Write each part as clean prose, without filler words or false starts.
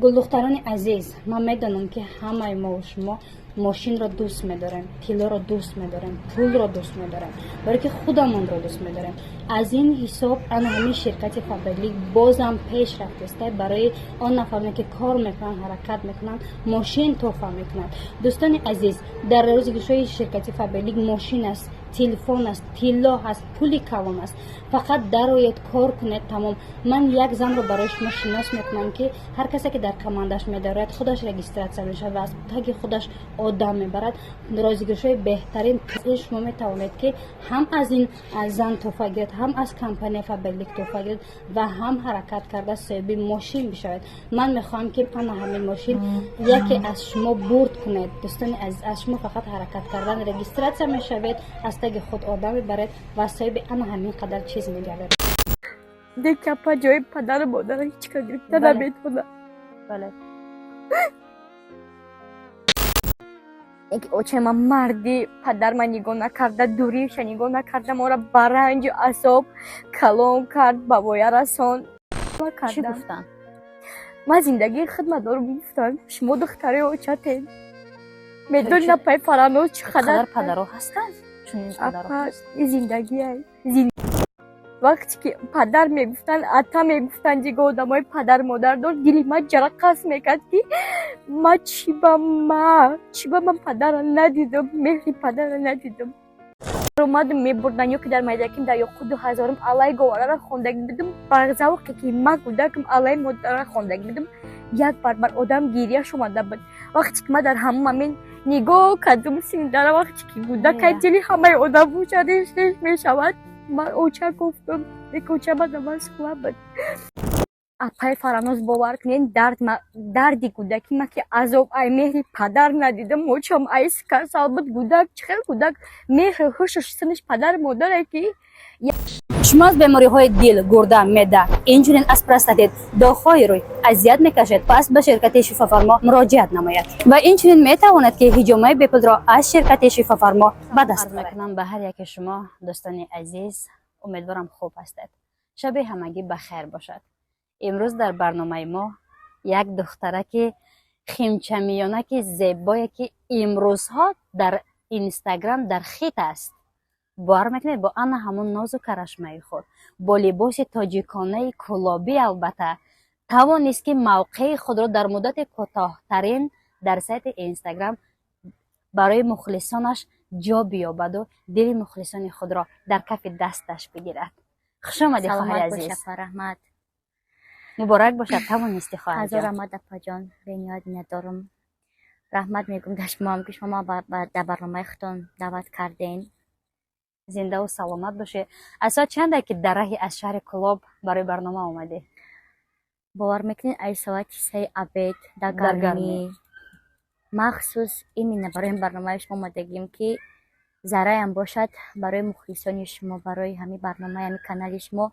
گلدختران عزیز، من میدانم که همه ما و شما ماشین را دوست می‌داریم، کیلو را دوست می‌داریم، پول را دوست می‌داریم، برای که خودمان را دوست می‌داریم. از این حساب ان همین شرکت فابریک بازم پیش رفته برای آن نفرانی که کار میکنن، حرکت میکنن، ماشین تحفه میکنن. دوستان عزیز، در روزگشای شرکت فابریک ماشین است، تلفن است، طلا هست، پولی کلان است. فقط درآیید کار کنید تمام. من یک زن رو برای شما شناس میکنم که هر کسی که در کماندش میدارد خودش رجیستراسیون میشه و از تگ خودش آدم میبرد. روزگشای بهترین شما میتوانید که هم از این زن توفا گیرید، هم از کمپانی فابریک توفا گیرید و هم حرکت کرده صاحب ماشین بشوید. من میخوام که همین ماشین یکی از شما برد کنید. دوستان از شما فقط حرکت کردن رجیستراسیون میشوید، از تگ خود آدم میبرید و صاحب همین قدر چیز میگردید. دیگه پا جای پدر مادر هیچ کار گرفته نمیتونه. بله. اوچه من مردی پدر من نگاه نکرده، دوریش نگاه نکرده، ما را برنج اعصاب کلام کرد، بابایا رسان. چی گفتن؟ من زندگی خدمتدار گفتن شما دختره اوچتین میدونی پای فرانوز چقدر پدرها هستن؟ چون این پدرها هستن زندگی وقتی که پدر میگفتن اتا میگفتن دیگه آدمای پدر مادر دار دلی ما جرقص میکرد که ما چی با من پدر ندیدم، مهری پدر ندیدم. اومدم میبردن یا که در میدکیم در یا خود 2000 علای گواره را خوندگی بدم، برزاوقی که ما کودکم علای مادر را خوندگی بدم، یک بار آدم گیریش اومده بود. وقتی که ما در همین نگاه کردم سیندر، وقتی که کودک دلی همه آدم بوشدش میشود، من اوچه گفتم اوچه من نماز خواه بود. اپای فرانوز باور کنین دردی کودکی ما که عذاب ای مهری پدر ندیدم. اوچم ای سال بود کودک چخیل کودک مهر خوشش سنش پدر مادره که شما از بیماری های دل، گرده، معده، اینجورین از پروستات داخل روی اذیت میکشید، پس به شرکت شفافارما مراجعت نمایید و اینجورین میتواند که هجومای بیپل را از شرکت شفافارما به دست بیاورد. به هر یک شما دوستان عزیز، امیدوارم خوب هستید. شب همگی بخیر باشد. امروز در برنامه ما یک دخترک خیمچمیانک زیبایی که امروزها در اینستاگرام در خیت است، باور میکنید با آن همون ناز و کرشمه خود با لباس تاجیکانه کلابی البته توانست که موقع خود را در مدت کوتاه‌ترین در سایت اینستاگرام برای مخلصانش جا بیابد و دل مخلصان خود را در کف دستش بگیرد. خوش آمدی خواهر عزیز. رحمت مبارک باشد. توانستی خواهر جان. رحمت اپا جان بنیاد ندارم. رحمت میگم در شما هم که شما در برنامه خودتون دعوت کردین. زنده و سلامت باشه. از ساعت چنده که در راه از شهر کلاب برای برنامه آمده؟ باور میکنین ای ساعت 3 عبید در گرمی مخصوص ایمینه برای این برنامه شما آمدگیم که ذره هم باشد برای مخلصان شما، برای همین برنامه همین کانال شما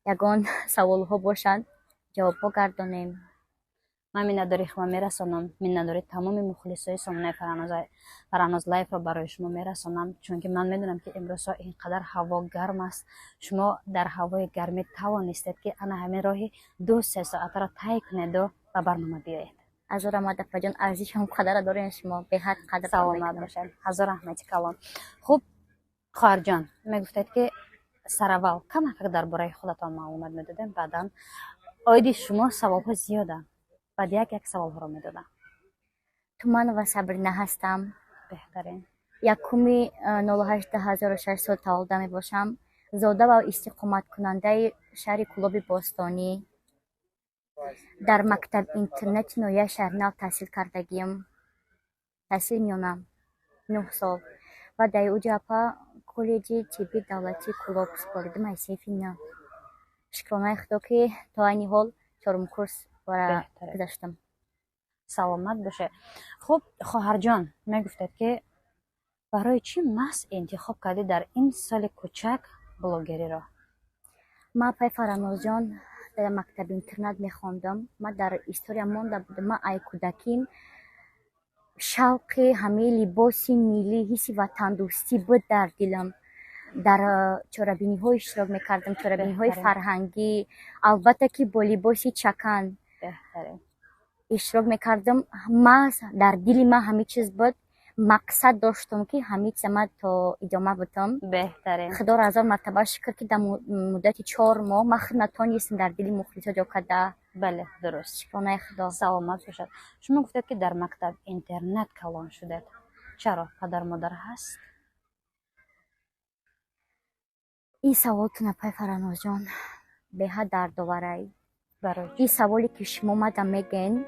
یگان سوال ها باشند جواب ها گردانیم. من مینداری شما میرسانم، مینداری تمام مخلصای سامانه فرانوز لایف را برای شما میرسانم، چون که من میدونم که امروز اینقدر هوا گرم است. شما در هوای گرمی توانستید که انا همین راهی 2-3 ساعت را طی کنید و به برنامه بیایید. از رحمت اپا جان ارزش هم قدر دارین شما، به حد قدر سلامت باشید. هزار رحمت کلام. خوب خواهر جان، میگفتید که سراول کم درباره خودتان معلومات میدادین، بعداً آیدی شما سوال‌ها زیاده. بعد یک سوال ها رو میدادم. تو من و صبرینه هستم. بهترین. 1/08/1600 تولد می باشم. زاده و استقامت کننده شهر کلوب باستانی. در مکتب اینترنت نویا شهرنال تحصیل کردگیم. تحصیل میونم 9 سال و در اوجاپا کالج طبی دولتی کلوب سپاریدم ای سیفینا. شکرانه خدا که تا این حال 4م کورس برای گذاشتم. سلامت باشه. خب خواهر جان، میگفتید که برای چی محض انتخاب کردی در این سال کوچک بلاگری را؟ ما پای فرانوز جان در مکتب اینترنت میخواندم. ما در استوریا مونده بودم. ما ای کودکیم شوق همه لباس ملی، حس وطن دوستی بود در دلم. در چاره‌بینی های اشتراک میکردم، چاره‌بینی های فرهنگی، البته که با لباس چکن. بهتره. اشتراک میکردم. من در دل من همه چیز بود، مقصد داشتم که همه چیز من تا ادامه بدم. بهترین. خدا را هزار مرتبه شکر که در مدت 4 ماه من نتونستم در دل مخلصا جا کرده. بله درست. شکرانه خدا. سلامت باشد. شما گفتید که در مکتب اینترنت کلان شدید، چرا؟ پدر مادر هست؟ این سوالتون اپای فرانوش جان به حد دردآوره. برای این سوالی که شما مدام میگین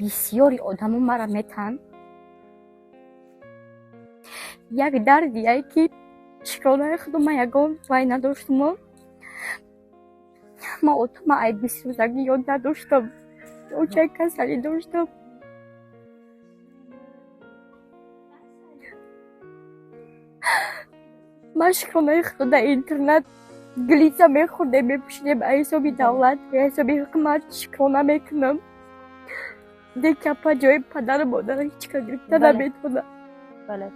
بسیاری آدم مرا میتن. یک دردیه که شکرانه خدا من یگان وای نداشتم. من اتما ای بسیار یاد نداشتم، اوچه کسری داشتم. من شکرانه خدا در اینترنت گلیزه میخورده میپوشیدم به حساب دولت به حساب حکومت شکرانه میکنم. دیگه پا جای پدر مادر هیچ که گرفته نمیتونه. بله.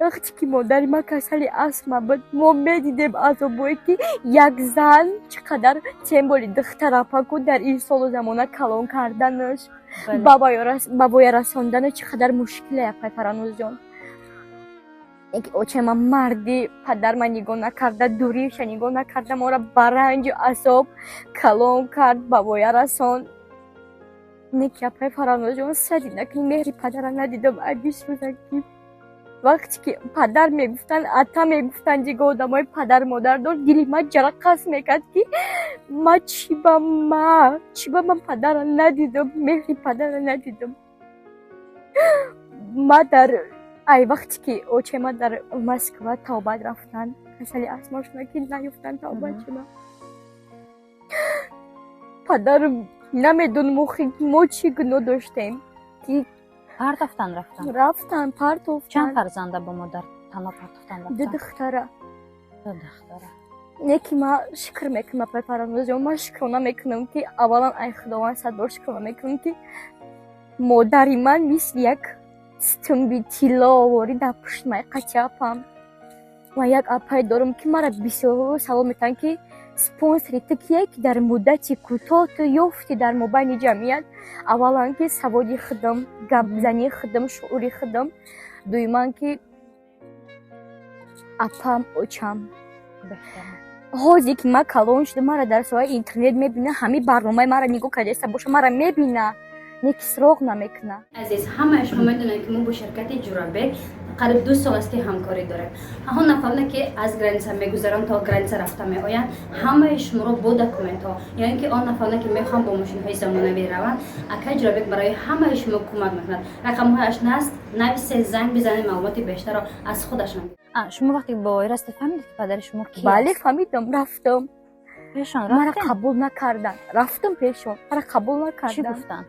وقتی که مادر ما کسل اسما بود ما میدیدیم عذابایی که یک زن چقدر سمبولی دختر اپاکو در این سال و زمانه کلان کردنش. بابای رساندن چقدر مشکله اپای فرانوش جان. اوچه من مردی پدر من نگاه نکرده، دوریش نگاه نکرده، ما را برنج و عذاب کلان کرد، بابای رسان. نیکی اپای فرانوش جان سدی نکنی مهری پدر را ندیدم. عدیش بزنگیم وقتی که پدر میگفتن اتا میگفتن دیگه آدمای پدر مادر دار دلی ما جرقص میکرد که ما چی با من پدر را ندیدم، مهری پدر را ندیدم. ما در ای وقتی که اوچه ما در مسکو توبه رفتن کسلی اسماشون که نیفتن توبه چما پدر نمیدون ما چی گناه داشتیم که رفتن پرتفتن. چند فرزنده با مادر تنها پرتفتن رفتن؟ 2 دختره. 2 دختره. نیکی ما شکر میکنم پای فرانوش جان. ما شکرانه میکنم که اولا ای خداوند صد شکرانه میکنم که مادری من مثل یک ستنبی طلا آوری در پشت مای قچه اپم. و یک اپای دارم که مرا بسیار سوال میتن که سپانسری تکیه که در مدت کوتاه تو یافتی در مبین جمعیت. اولا که سوادی خدم، گپزنی خدم، شعوری خدم. دویمان که اپم اوچم. حاضی که ما کلان شده مرا در سوای اینترنت میبینه، همه برنامه مرا نگاه کرده باشه مرا میبینه، نیکی سراغ نمیکنه. عزیز همه شما میدونن که ما با شرکت جورابک قریب 2 سال است که همکاری داریم. ها نفهمه که از گرنسه میگذرن تا گرنسه رفته میآیند، همه شما رو با دکومنت ها، یعنی که آن نفهمه که میخوام با ماشین های زمانوی روند، اکا جورابک برای همه شما کمک میکنه. رقم هایش نست، نویسه، زنگ بزنید، معلومات بیشتر رو از خودش میگید. شما وقتی با ویراست فهمیدید که پدر شما کی؟ بله فهمیدم. رفتم پیشون مرا قبول نکردن. رفتم پیشون مرا قبول نکردن. چی گفتن؟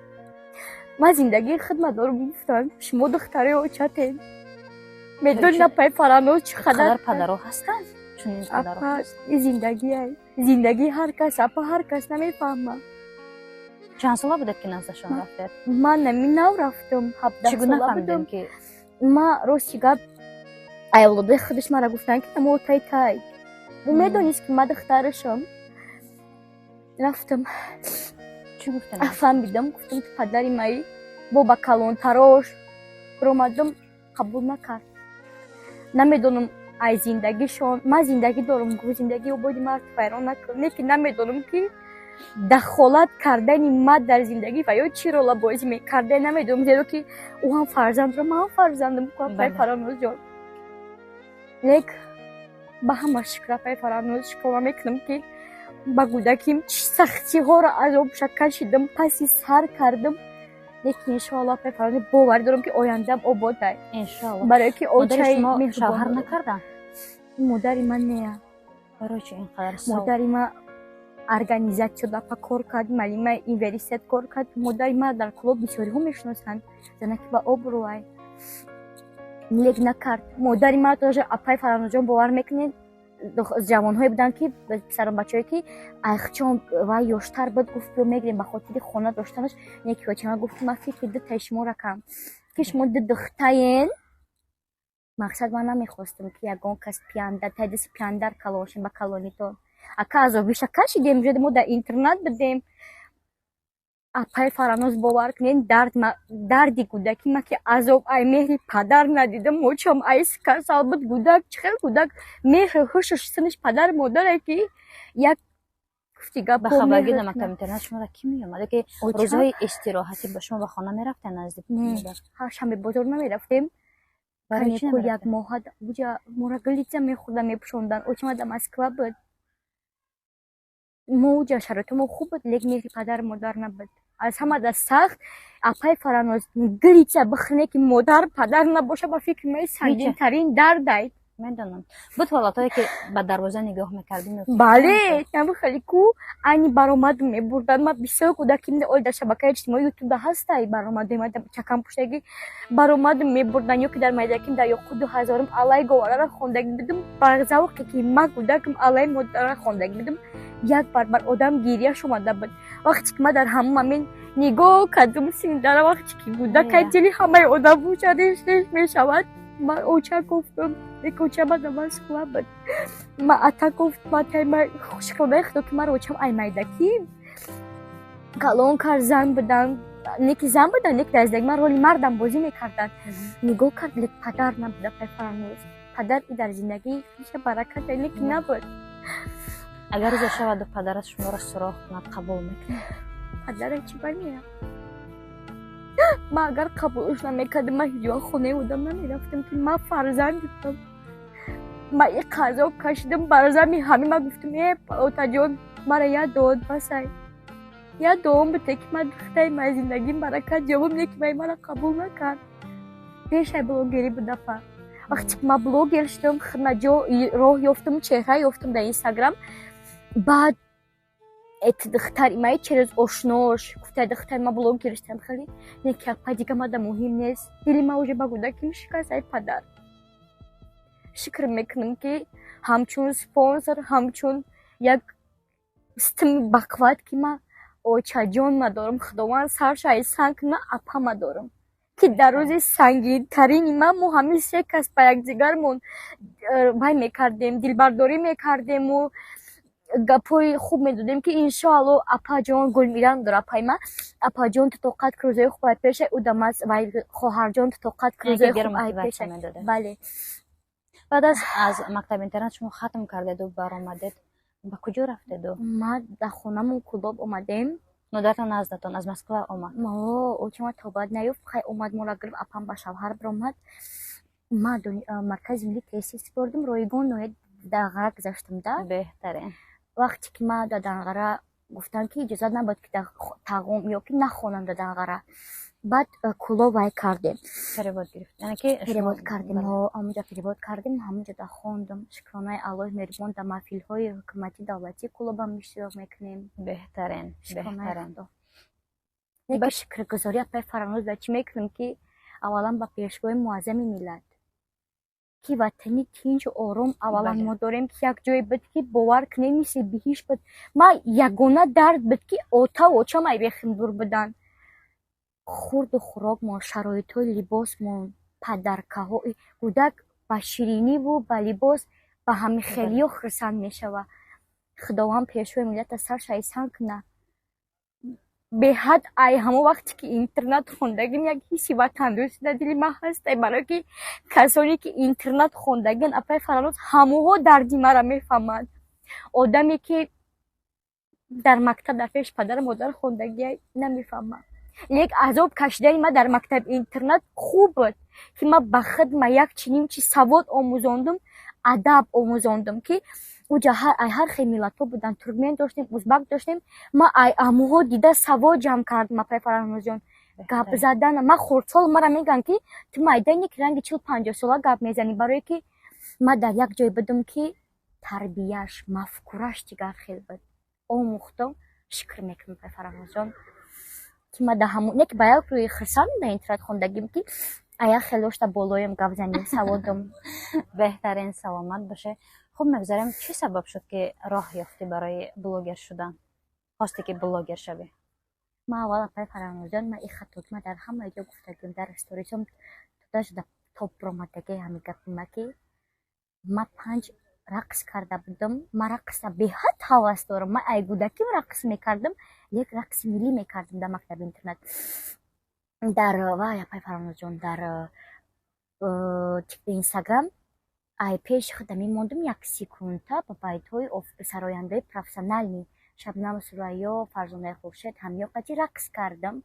ما زندگی خدمت دارم گفتن شما دختره اوچتین. میدونی پای فرانوش چقدر پدرها هستن؟ چون این پدرها هست. زندگی هر کس اپا هر کس نمیفهمه. چند ساله بودید که نزدشان رفتید؟ من نو رفتم 17 ساله بودم که ما روزیگه ایولاده خودش مرا گفتن که اما تای میدونیست که من دخترشم. رفتم چی گفتن؟ فهمیدم گفتم که پدری مایی با کلان تراش برامدم قبول نکرد. نمیدونم ای زندگیشون من زندگی دارم گو زندگی و بودی مرد فیران نکنه که نمیدونم که دخالت کردن ما در زندگی و یا چی رولا بازی میکرده نمیدونم، زیرا که او هم فرزند رو من هم فرزندم کنم پای فرانوش جان. لیک به همه شکر پای فرانوش شکر میکنم که با کودکیم سختی ها را عذاب کشیدم پسی سر کردم. لیک انشاءالله پای فرانوش باور دارم که آیندم آباد است انشاءالله. برای که مادر شما شوهر نکردن؟ مادری من نه. برای چه اینقدر مادری من ارگانیزات شده پا کار کرد، معلم یونیورسیته کار کرد. مادری من در کلوب بسیاری ها میشناسند زنه که با آبروی لیک نکرد. مادری من تو اپای فرانوش جان باور میکنید جوان‌های بودن که پسران بچه‌ای که اخچون و یاشتر بود گفت رو میگیریم به خاطر خونه داشتنش. یکی بچه من گفت من فکر ده شما رقم که شما ده دختین. مقصد من نمیخواستم که یگان کس پیانده تدیس پیاندر کلاشیم با کلانیتون ака азобиша кашидем жуд мо дар интернет бидем апай фаранӯз бовар кунед дарди кӯдаки ма ки азоб ай меҳри падар надидам мочам ай касал буд кӯдак чӣ хел кӯдак меҳри ҳушаш синиш падар модаре ки як гуфти ба гапо хабарги дар мактаби интернат шуморо ки меомаде ки рӯзҳои истироҳати ба шумо ба хона мерафтед назди модар? шаме бозор намерафтем Барои чӣ каникул як намерафтед? моҳа буҷа мора галитсия мехӯрдам мепӯшондан очима дар москва буд мо уҷа шароитамо хуб буд лек меҳри падар модар набуд аз ҳамада сахт апай фаранӯз галитсия бихӯрне ки модар падар набоша ба фикри меи сангинтарин дардай медонам буд ҳолатое ки ба дарвоза нигоҳ мекардӣ? бале ями хеле ку айни баромад мебурданд ма бисёр кӯдаким ои дар шабакаи иҷтимоӣ ютубда ҳастай баромади чакам пуштаги баромад мебурданд ё ки дар майдаким дар ёқу 2000 алай говорара хондаги бидим ба завқе ки ма кӯдаким алай модара хондаги бидим як бар одам гирияш омада буд вақте ки ма дар ҳамум амин нигоҳ кардум синдара вақте ки кӯдакай дили ҳамаи одам буча реш мешавад ма оча гуфтам як оча ма дар москва буд ма ата гуфт ма шикоме худо ки маро очам ай майдаки калон кард зан буданд неки зан буданд неки раздаги ма роли мардам бозӣ мекарданд нигоҳ кард лек падар набуда пай фаранӯз падар и дар зиндагӣ ҳеҷа баракат неки набуд агар рӯзе шаваду падарат шуморо суроғ кунад қабул мекунед? падаре чӣ бармеям ма агар қабулш намекардам ма ҳиҷ вақт хонаи одам намерафтам ки ма фарзандитам ма и қазо кашидам бар зами ҳамин ма гуфтам отаҷон мара я дод басай я дуом бите ки ма духтаи ма зиндагим баракат ҷавоб не ки май мара қабул накард пешай блогерӣ будапа вақте ки ма блогер шудам хидматҷо роҳ ёфтам чеҳра ёфтам дар инстаграм баъд эти духтари ма через ошнош гуфта духтари ма блогер шудам хеле неки як падига мада муҳим нест дили ма уже ба кӯдаким шикаст ай падар шукр мекунам ки ҳамчун спонсор ҳамчун як системи бақувват ки ма очаҷон надорам худованд сарша ай санг на апа ма дорам ки дар рӯзи сангинтарини ма мо ҳамин се кас ба якдигармон вай мекардем дилбардорӣ мекардему гапҳои хуб медодем ки иншоалло апаҷон гулмиран дора апаи ма апаҷон ту тоқат ки рӯзои хуб ай пешай у дамас вай хоҳарҷон ту тоқат ки рӯзои хуб ай пешай бале баъд аз мактаби интернат шумо хатм кардеду баромадед ба куҷо рафтеду? ма дар хонамон кулоб омадем модартон наздатон аз москва омад? очима тобад наёфт хай омад мора гирифт апам ба шавҳар биромад ма маркази милли теҳсис бурдим ройгон ноҳияи дағара гузаштам да беҳтарин вақте ки ма дар данғара гуфтанд ки иҷозат набояд ки дар тағом ё ки нахонам дар данғара баъд куло вай кардем перевод гирифт яъне ки перевод кардем ҳамонҷа перевод кардем ҳамонҷа да хондам шукронаи аллоҳи меҳрубон дар маҳфилҳои ҳукуматӣ давлатӣ кулобам иштирок мекунем беҳтарин беҳтарин ба шукргузорӣ апай фаранӯз дар чӣ мекунем ки аввалан ба пешгоҳи муаззами миллат ки ватани тинчу ором аввалан мо дорем ки як ҷое буд ки бовар кунем мисли биҳиш буд ма ягона дард буд ки отаву очам ай бехим дур буданд хурду хӯрокмон шароитҳои либосмон падаркаҳо кӯдак ба шириниву ба либос ба ҳамихелиё хурсанд мешавад худованд пешои миллата сарша ай санг кунад беҳад ай ҳамон вақте ки интернат хондагим як ҳисси ватандӯстӣ дар дили ман ҳастай барое ки касоне ки интернат хондагиан апай фаранӯз ҳамоҳо дарди мара мефаҳманд одаме ки дар мактаб дар пеши падару модар хондагия намефаҳмад лек азоб кашидаи ма дар мактаби интернат хуб буд ки ма ба худ ма як чунин чи савод омӯзондум адаб омӯзондум ки уҷа ҳар хел миллатҳо буданд туркмен доштем узбак доштем ма ай амоҳо дида савод ҷамъ кардам апай фаранӯзҷон гап задан ма хурдсол мара мегӯянд ки ту майдани ки ранги 40-50 сола гап мезанӣ барое ки ма дар як ҷой будам ки тарбияш мафкураш дигар хел буд омӯхтам шукр мекунам апай фаранӯзҷон ки ма дар ҳамон не ки ба як рӯи хурсанд дар интернат хондагим ки ая хелошта болоем гап занем саводам беҳтарин саломат боше хуб мегузарем чӣ сабаб шуд ки роҳ ёфтӣ барои блогер шудан хосте ки блогер шавӣ ма аввал апай фаранӯзҷон ма и хато ки ма дар ҳама ҷо гуфтагим дар сториsom туда шуда топ биромадаги ҳамин гапи ма ки ма 5 رقص کرده بودم. من رقص به حد هوس دارم. من ای کودکیم رقص میکردم. یک رقص ملی میکردم در مکتب اینترنت. در وای پای فراموز جان در اینستاگرام ای پیش خودم میموندم یک سکونتا با بایتوی سراینده پروفسیونال شبنم سریا فرزانه خورشید همیو قتی رقص کردم.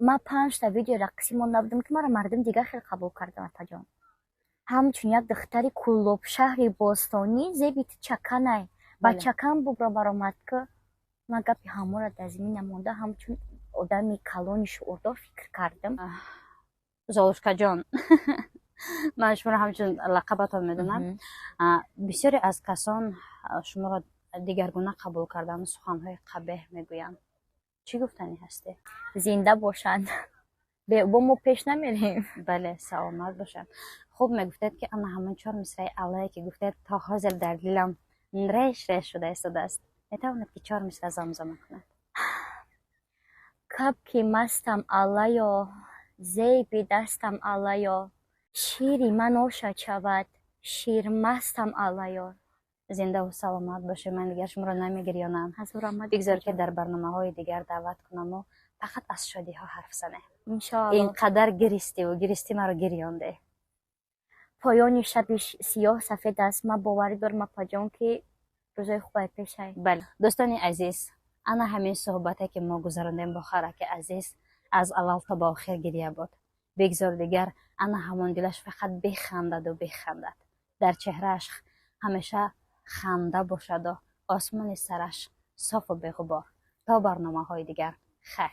من 5 تا ویدیو رقصی مونده بودم که مرا مردم دیگه خیلی قبول کردن اتا جان. همچون یک دختری کلوب شهر باستانی زیبیت چکنای با چکن ببرا برامد که من گپی همو را دزمی نمونده. همچون آدمی کلانی شعوردار فکر کردم. زالوشکا جان من شما را همچون لقبتان میدونم. بسیاری از کسان شما را دیگرگونه قبول کردن سخنهای قبیح میگویند. چی گفتنی هستی؟ زنده باشند. با ما پیش نمیریم. بله سلامت باشند. خوب میگفتید که اما همون 4 مصرع اولی که گفتید تا حاضر در دلم ریش شده است. میتواند که 4 مصرع زمزمه کند؟ کب که مستم allayo زیبی دستم allayo شیری من آشد شود شیر مستم allayo. زنده و سلامت باشه. من دیگر شما را نمیگریانم. بگذار که در برنامه های دیگر دعوت کنم و فقط از شادی ها حرف زنه. انشاءالله. اینقدر گریستی مرا گریانده. پایان شب سیاه سفید است. من باوری دارم اپا جان که روزای خوبی پیش آید. بله دوستان عزیز، انا همین صحبته که ما گذراندیم با خرک عزیز از اول تا با آخر گریه بود. بگذار دیگر انا همون دلش فقط بخندد و بخندد. در چهرهش همیشه خنده باشد و آسمان سرش صاف و بی‌غبار. تا برنامه های دیگر خیر.